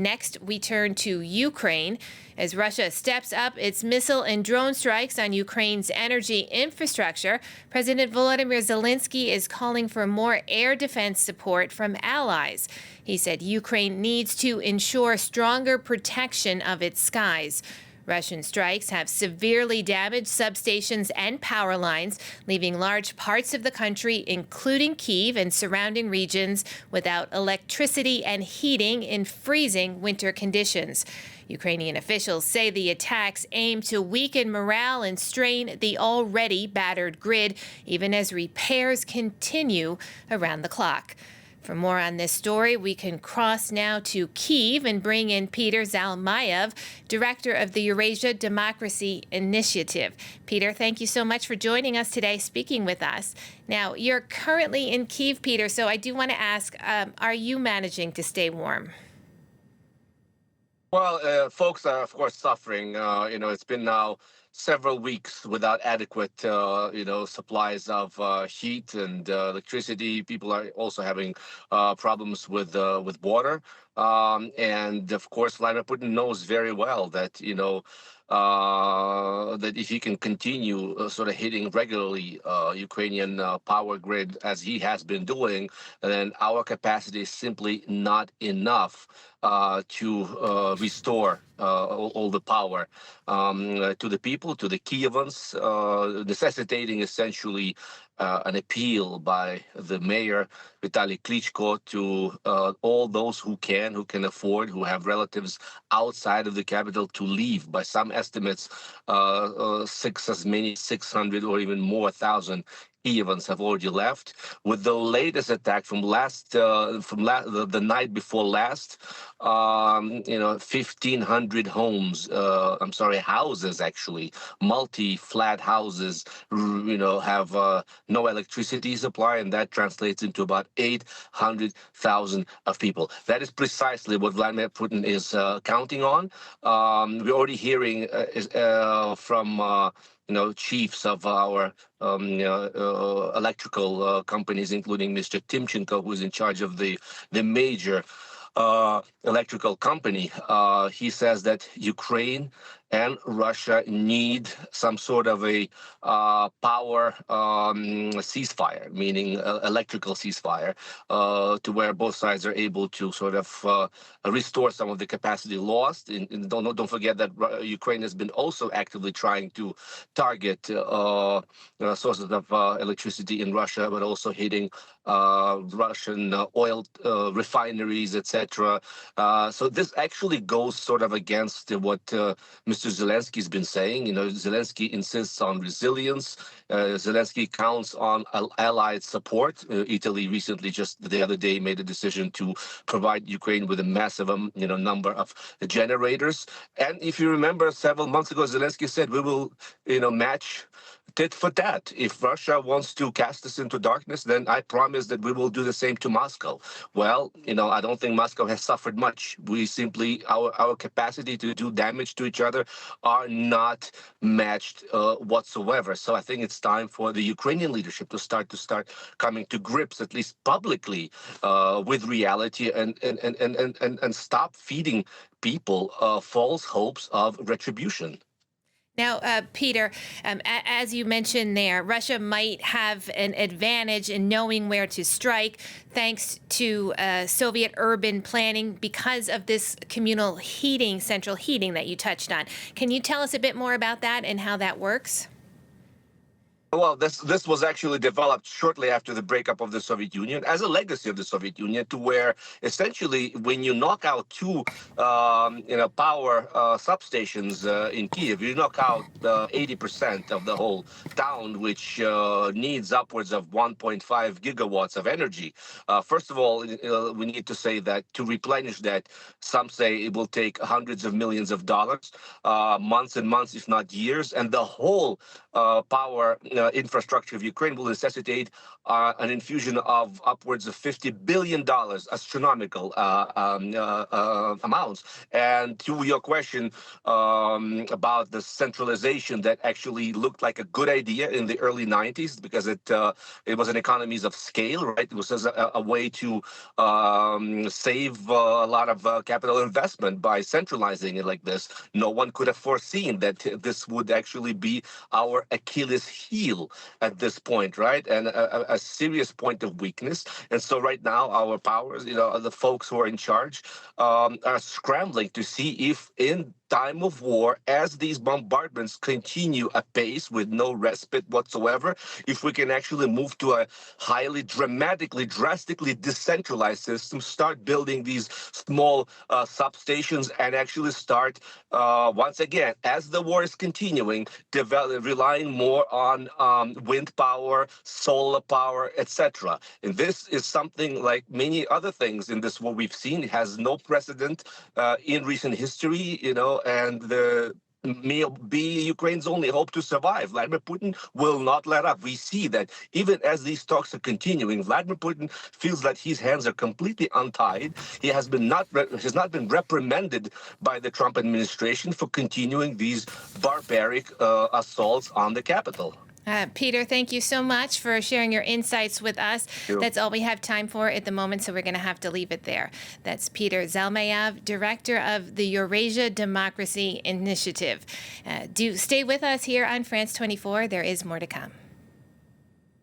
Next, we turn to Ukraine. As Russia steps up its missile and drone strikes on Ukraine's energy infrastructure, President Volodymyr Zelensky is calling for more air defense support from allies. He said Ukraine needs to ensure stronger protection of its skies. Russian strikes have severely damaged substations and power lines, leaving large parts of the country, including Kyiv and surrounding regions, without electricity and heating in freezing winter conditions. Ukrainian officials say the attacks aim to weaken morale and strain the already battered grid, even as repairs continue around the clock. For more on this story, we can cross now to Kyiv and bring in Peter Zalmayev, director of the Eurasia Democracy Initiative. Peter, thank you so much for joining us today, speaking with us. Now, you're currently in Kyiv, Peter, so I do want to ask, are you managing to stay warm? Well, folks are, of course, suffering. It's been now several weeks without adequate, supplies of heat and electricity. People are also having problems with water. And of course, Vladimir Putin knows very well that, that if he can continue sort of hitting regularly Ukrainian power grid as he has been doing, then our capacity is simply not enough to restore all the power to the people, to the Kyivans, necessitating essentially an appeal by the mayor, Vitaly Klitschko, to all those who can afford, who have relatives outside of the capital, to leave. By some estimates, as many 600 or even more thousand Kyivans have already left. With the latest attack from the night before last, 1,500 houses actually, multi-flat houses, have no electricity supply, and that translates into about 800,000 of people. That is precisely what Vladimir Putin is counting on. We're already hearing from chiefs of our electrical companies, including Mr. Timchenko, who is in charge of the major electrical company. He says that Ukraine and Russia need some sort of a power ceasefire, meaning electrical ceasefire, to where both sides are able to sort of restore some of the capacity lost. And don't forget that Ukraine has been also actively trying to target sources of electricity in Russia, but also hitting Russian oil refineries, etc. So this actually goes sort of against what Mr. Zelensky's been saying. Zelensky insists on resilience. Zelensky counts on allied support. Italy recently, just the other day, made a decision to provide Ukraine with a massive, number of generators. And if you remember, several months ago, Zelensky said we will, match tit for tat. If Russia wants to cast us into darkness, then I promise that we will do the same to Moscow. Well, I don't think Moscow has suffered much. We simply, our capacity to do damage to each other are not matched whatsoever. So I think it's time for the Ukrainian leadership to start coming to grips, at least publicly, with reality and stop feeding people false hopes of retribution. Now, Peter, as you mentioned there, Russia might have an advantage in knowing where to strike thanks to Soviet urban planning because of this communal heating, central heating that you touched on. Can you tell us a bit more about that and how that works? Well, this was actually developed shortly after the breakup of the Soviet Union as a legacy of the Soviet Union, to where essentially when you knock out two power substations in Kyiv, you knock out 80% of the whole town, which needs upwards of 1.5 gigawatts of energy. First of all, we need to say that to replenish that, some say it will take hundreds of millions of dollars, months and months, if not years, and the whole power infrastructure of Ukraine will necessitate an infusion of upwards of $50 billion, astronomical amounts. And to your question about the centralization that actually looked like a good idea in the early 90s because it was an economies of scale, right? It was a way to save a lot of capital investment by centralizing it like this. No one could have foreseen that this would actually be our Achilles heel at this point, right? And a serious point of weakness. And so right now, our powers, the folks who are in charge, are scrambling to see if in time of war, as these bombardments continue apace with no respite whatsoever, if we can actually move to a highly drastically decentralized system, start building these small substations and actually start, once again, as the war is continuing, relying more on wind power, solar power, etc. And this is something like many other things in this war we've seen. It has no precedent in recent history, and may be Ukraine's only hope to survive. Vladimir Putin will not let up. We see that even as these talks are continuing, Vladimir Putin feels that his hands are completely untied. He has not been reprimanded by the Trump administration for continuing these barbaric assaults on the capital. Peter, thank you so much for sharing your insights with us. That's all we have time for at the moment, so we're going to have to leave it there. That's Peter Zalmayev, director of the Eurasia Democracy Initiative. Do stay with us here on France 24. There is more to come.